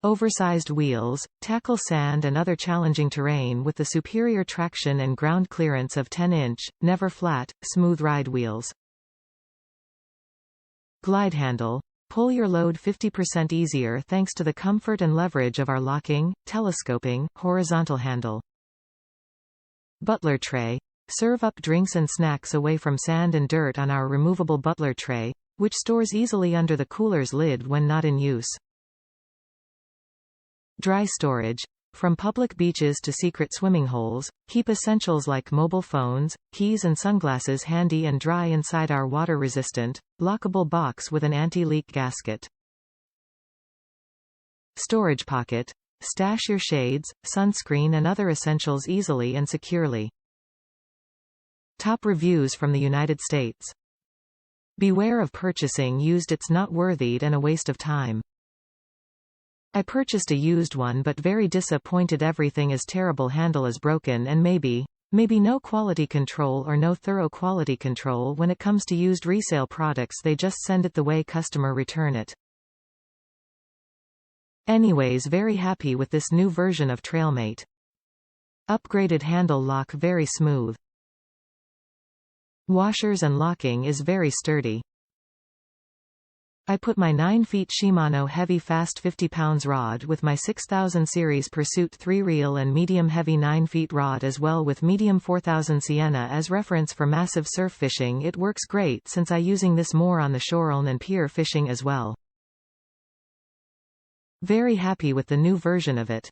Oversized wheels, tackle sand and other challenging terrain with the superior traction and ground clearance of 10-inch, never flat, smooth ride wheels. Glide handle. Pull your load 50% easier thanks to the comfort and leverage of our locking, telescoping, horizontal handle. Butler Tray. Serve up drinks and snacks away from sand and dirt on our removable Butler Tray, which stores easily under the cooler's lid when not in use. Dry storage. From public beaches to secret swimming holes, keep essentials like mobile phones, keys and sunglasses handy and dry inside our water-resistant, lockable box with an anti-leak gasket. Storage pocket. Stash your shades, sunscreen and other essentials easily and securely. Top reviews from the United States. Beware of purchasing used, it's not worthied and a waste of time. I purchased a used one but very disappointed, everything is terrible, handle is broken and maybe no quality control or no thorough quality control when it comes to used resale products, they just send it the way, customer return it. Anyways, very happy with this new version of Trailmate. Upgraded handle lock, very smooth. Washers and locking is very sturdy. I put my 9 feet Shimano heavy fast 50 pounds rod with my 6000 series Pursuit 3 reel and medium heavy 9 feet rod as well with medium 4000 Sienna as reference for massive surf fishing. It works great since I using this more on the shore and pier fishing as well. Very happy with the new version of it.